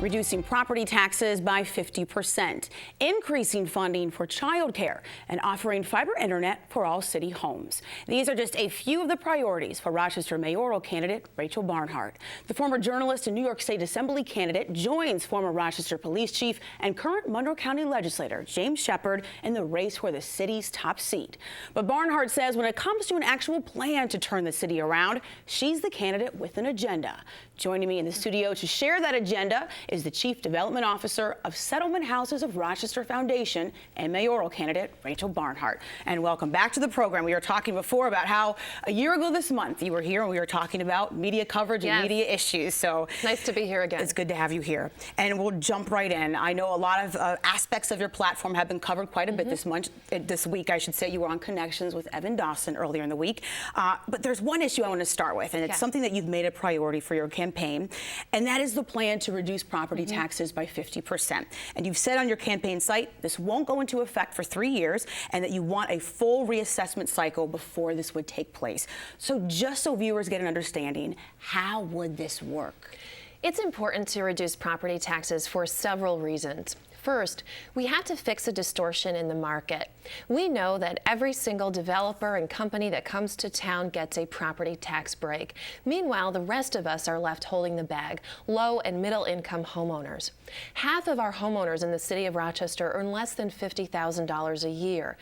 reducing property taxes by 50%, increasing funding for childcare, and offering fiber internet for all city homes. These are just a few of the priorities for Rochester mayoral candidate Rachel Barnhart. The former journalist and New York State Assembly candidate joins former Rochester police chief and current Monroe County legislator James Shepherd in the race for the city's top seat. But Barnhart says when it comes to an actual plan to turn the city around, she's the candidate with an agenda. Joining me in the studio to share that agenda is the Chief Development Officer of Settlement Houses of Rochester Foundation and mayoral candidate Rachel Barnhart. And welcome back to the program. We were talking before about how a year ago this month you were here and we were talking about media coverage and media issues. So nice to be here again. It's good to have you here. And we'll jump right in. I know a lot of aspects of your platform have been covered quite a bit this week. I should say you were on Connections with Evan Dawson earlier in the week. But there's one issue I want to start with, and it's something that you've made a priority for your campaign, and that is the plan to reduce property taxes by 50%. And you've said on your campaign site this won't go into effect for 3 years and that you want a full reassessment cycle before this would take place. So just so viewers get an understanding, how would this work? It's important to reduce property taxes for several reasons. First, we have to fix a distortion in the market. We know that every single developer and company that comes to town gets a property tax break. Meanwhile, the rest of us are left holding the bag, low and middle income homeowners. Half of our homeowners in the city of Rochester earn less than $50,000 a year.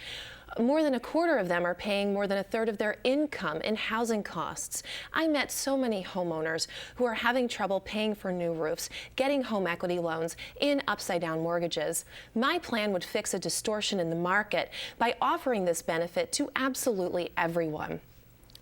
More than a quarter of them are paying more than a third of their income in housing costs. I met so many homeowners who are having trouble paying for new roofs, getting home equity loans in upside-down mortgages. My plan would fix a distortion in the market by offering this benefit to absolutely everyone.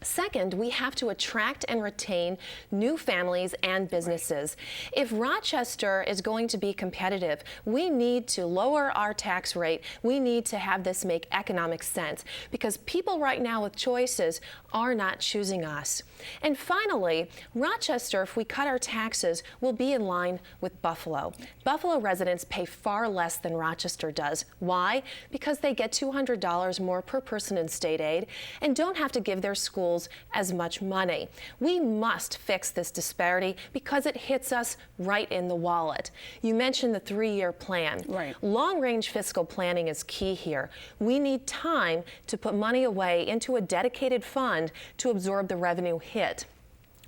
Second, we have to attract and retain new families and businesses. If Rochester is going to be competitive, we need to lower our tax rate. We need to have this make economic sense because people right now with choices are not choosing us. And finally, Rochester, if we cut our taxes, will be in line with Buffalo. Buffalo residents pay far less than Rochester does. Why? Because they get $200 more per person in state aid and don't have to give their schools as much money. We must fix this disparity because it hits us right in the wallet. You mentioned the 3-year plan. Right. Long-range fiscal planning is key here. We need time to put money away into a dedicated fund to absorb the revenue hit.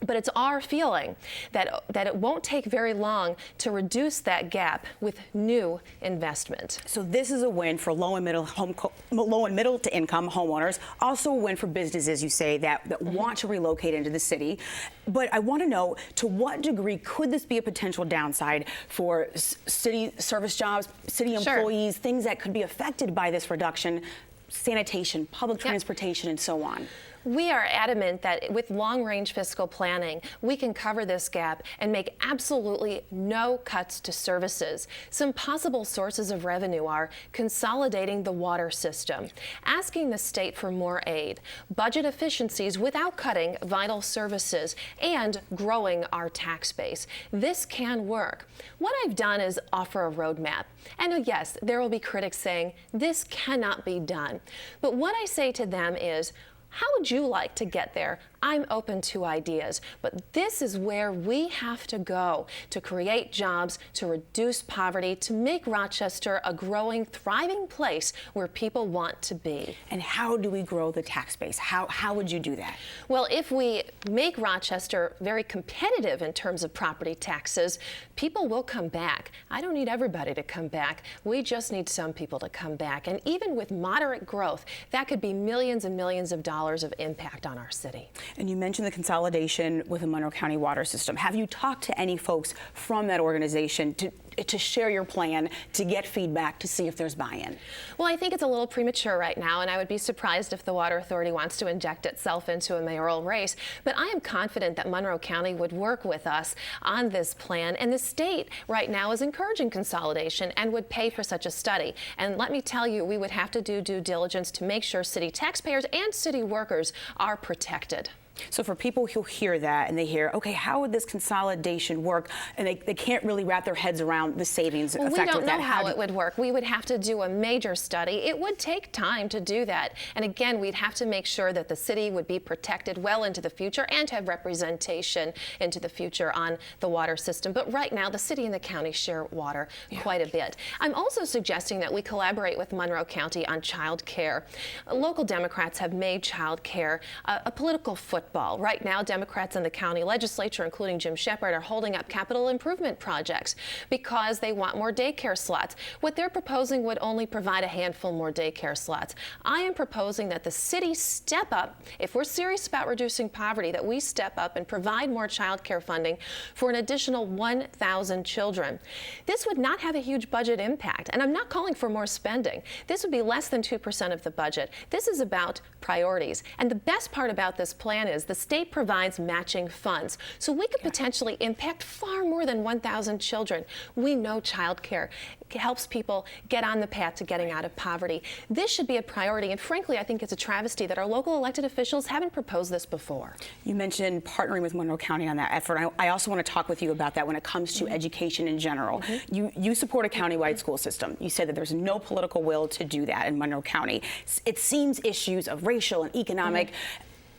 But it's our feeling that it won't take very long to reduce that gap with new investment. So this is a win for low and middle to income homeowners, also a win for businesses, you say, that want to relocate into the city. But I want to know, to what degree could this be a potential downside for city service jobs, city employees, things that could be affected by this reduction, sanitation, public transportation, and so on? We are adamant that with long-range fiscal planning, we can cover this gap and make absolutely no cuts to services. Some possible sources of revenue are consolidating the water system, asking the state for more aid, budget efficiencies without cutting vital services, and growing our tax base. This can work. What I've done is offer a roadmap. And yes, there will be critics saying this cannot be done. But what I say to them is, how would you like to get there? I'm open to ideas, but this is where we have to go to create jobs, to reduce poverty, to make Rochester a growing, thriving place where people want to be. And how do we grow the tax base? How would you do that? Well, if we make Rochester very competitive in terms of property taxes, people will come back. I don't need everybody to come back. We just need some people to come back. And even with moderate growth, that could be millions and millions of dollars of impact on our city. And you mentioned the consolidation with the Monroe County water system. Have you talked to any folks from that organization to share your plan, to get feedback, to see if there's buy-in? Well, I think it's a little premature right now, and I would be surprised if the Water Authority wants to inject itself into a mayoral race. But I am confident that Monroe County would work with us on this plan, and the state right now is encouraging consolidation and would pay for such a study. And let me tell you, we would have to do due diligence to make sure city taxpayers and city workers are protected. So for people who hear that and they hear, okay, how would this consolidation work? And they can't really wrap their heads around the savings Well, effect we don't of that. know how it would work. We would have to do a major study. It would take time to do that. And again, we'd have to make sure that the city would be protected well into the future and have representation into the future on the water system. But right now, the city and the county share water quite a bit. I'm also suggesting that we collaborate with Monroe County on child care. Local Democrats have made child care a political football. Right now, Democrats in the county legislature, including Jim Shepard, are holding up capital improvement projects because they want more daycare slots. What they're proposing would only provide a handful more daycare slots. I am proposing that the city step up, if we're serious about reducing poverty, that we step up and provide more child care funding for an additional 1,000 children. This would not have a huge budget impact, and I'm not calling for more spending. This would be less than 2% of the budget. This is about priorities. And the best part about this plan is the state provides matching funds. So we could potentially impact far more than 1,000 children. We know child care helps people get on the path to getting out of poverty. This should be a priority, and frankly, I think it's a travesty that our local elected officials haven't proposed this before. You mentioned partnering with Monroe County on that effort. I also want to talk with you about that when it comes to education in general. You support a countywide school system. You said that there's no political will to do that in Monroe County. It seems issues of racial and economic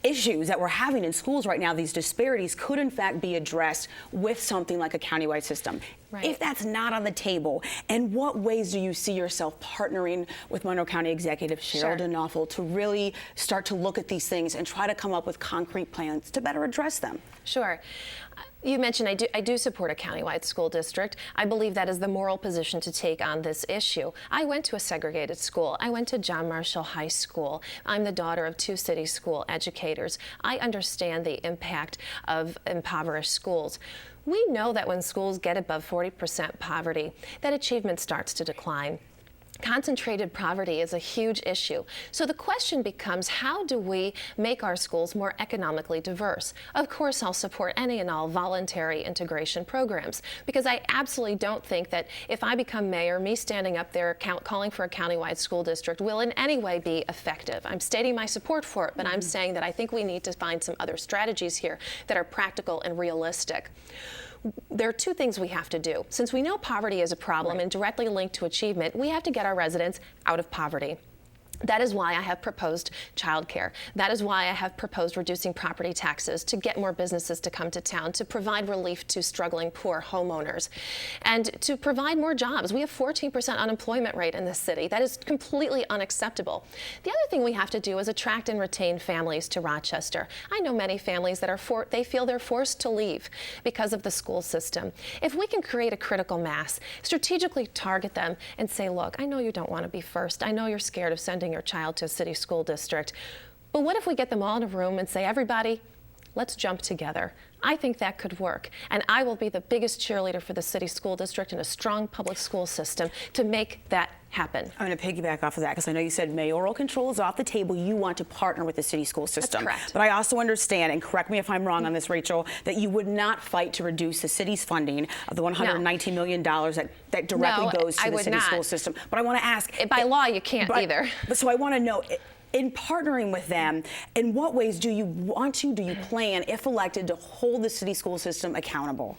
issues that we're having in schools right now, these disparities could in fact be addressed with something like a countywide system. Right. If that's not on the table, in what ways do you see yourself partnering with Monroe County Executive Cheryl Denoffel to really start to look at these things and try to come up with concrete plans to better address them? Sure. You mentioned I do support a countywide school district. I believe that is the moral position to take on this issue. I went to a segregated school. I went to John Marshall High School. I'm the daughter of two city school educators. I understand the impact of impoverished schools. We know that when schools get above 40% poverty, that achievement starts to decline. Concentrated poverty is a huge issue. So the question becomes, how do we make our schools more economically diverse? Of course, I'll support any and all voluntary integration programs, because I absolutely don't think that if I become mayor, me standing up there calling for a countywide school district will in any way be effective. I'm stating my support for it, but I'm saying that I think we need to find some other strategies here that are practical and realistic. There are two things we have to do. Since we know poverty is a problem and directly linked to achievement, we have to get our residents out of poverty. That is why I have proposed childcare. That is why I have proposed reducing property taxes to get more businesses to come to town, to provide relief to struggling poor homeowners, and to provide more jobs. We have 14% unemployment rate in this city. That is completely unacceptable. The other thing we have to do is attract and retain families to Rochester. I know many families that they feel they're forced to leave because of the school system. If we can create a critical mass, strategically target them and say, look, I know you don't want to be first. I know you're scared of sending your child to a city school district. But what if we get them all in a room and say, everybody, let's jump together? I think that could work. And I will be the biggest cheerleader for the city school district and a strong public school system to make that happen. I'm going to piggyback off of that because I know you said mayoral control is off the table. You want to partner with the city school system. That's correct. But I also understand, and correct me if I'm wrong on this, Rachel, that you would not fight to reduce the city's funding of the $119 million that directly goes to the city school system. But I want to ask. By law, you can't either. But so I want to know, in partnering with them, in what ways do you plan, if elected, to hold the city school system accountable?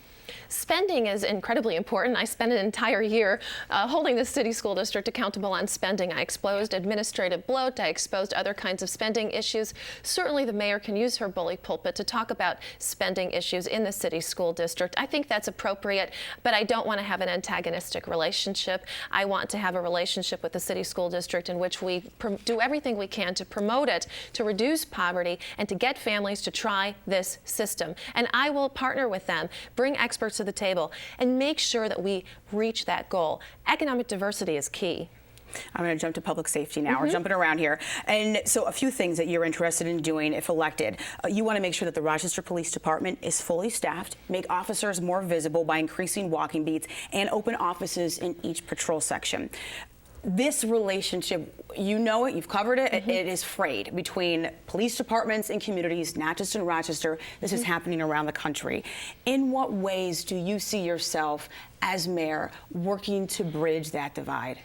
Spending is incredibly important. I spent an entire year holding the city school district accountable on spending. I exposed administrative bloat. I exposed other kinds of spending issues. Certainly the mayor can use her bully pulpit to talk about spending issues in the city school district. I think that's appropriate, but I don't want to have an antagonistic relationship. I want to have a relationship with the city school district in which we do everything we can to promote it, to reduce poverty, and to get families to try this system. And I will partner with them, bring experts to the table, and make sure that we reach that goal. Economic diversity is key. I'm going to jump to public safety now. We're jumping around here. And so a few things that you're interested in doing if elected. You want to make sure that the Rochester Police Department is fully staffed, make officers more visible by increasing walking beats, and open offices in each patrol section. This relationship, you know it, you've covered it, it is frayed between police departments and communities, not just in Rochester. This is happening around the country. In what ways do you see yourself as mayor working to bridge that divide?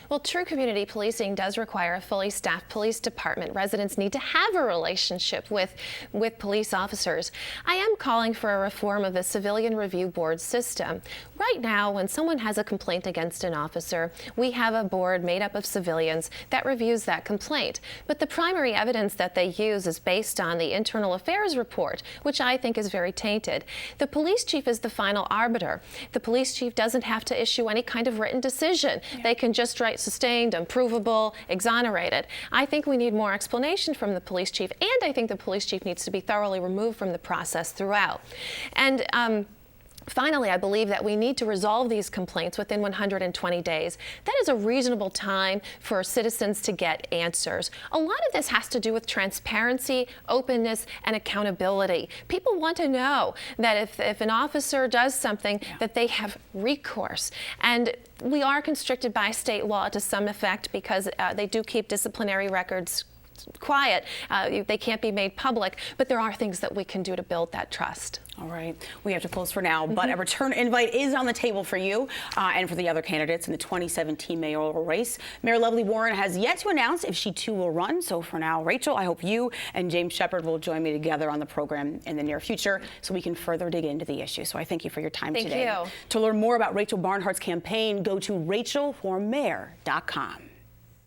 Well, true community policing does require a fully staffed police department. Residents need to have a relationship with police officers. I am calling for a reform of the civilian review board system. Right now, when someone has a complaint against an officer, we have a board made up of civilians that reviews that complaint. But the primary evidence that they use is based on the internal affairs report, which I think is very tainted. The police chief is the final arbiter. The police chief doesn't have to issue any kind of written decision. They can just write sustained, unprovable, exonerated. I think we need more explanation from the police chief, and I think the police chief needs to be thoroughly removed from the process throughout. And finally, I believe that we need to resolve these complaints within 120 days. That is a reasonable time for citizens to get answers. A lot of this has to do with transparency, openness, and accountability. People want to know that if an officer does something, that they have recourse. And we are constricted by state law to some effect because they do keep disciplinary records quiet. They can't be made public, but there are things that we can do to build that trust. All right, we have to close for now, but a return invite is on the table for you and for the other candidates in the 2017 mayoral race. Mayor Lovely Warren has yet to announce if she too will run, so for now, Rachel, I hope you and James Shepard will join me together on the program in the near future so we can further dig into the issue. So I thank you for your time today. Thank you. To learn more about Rachel Barnhart's campaign, go to rachelformayor.com.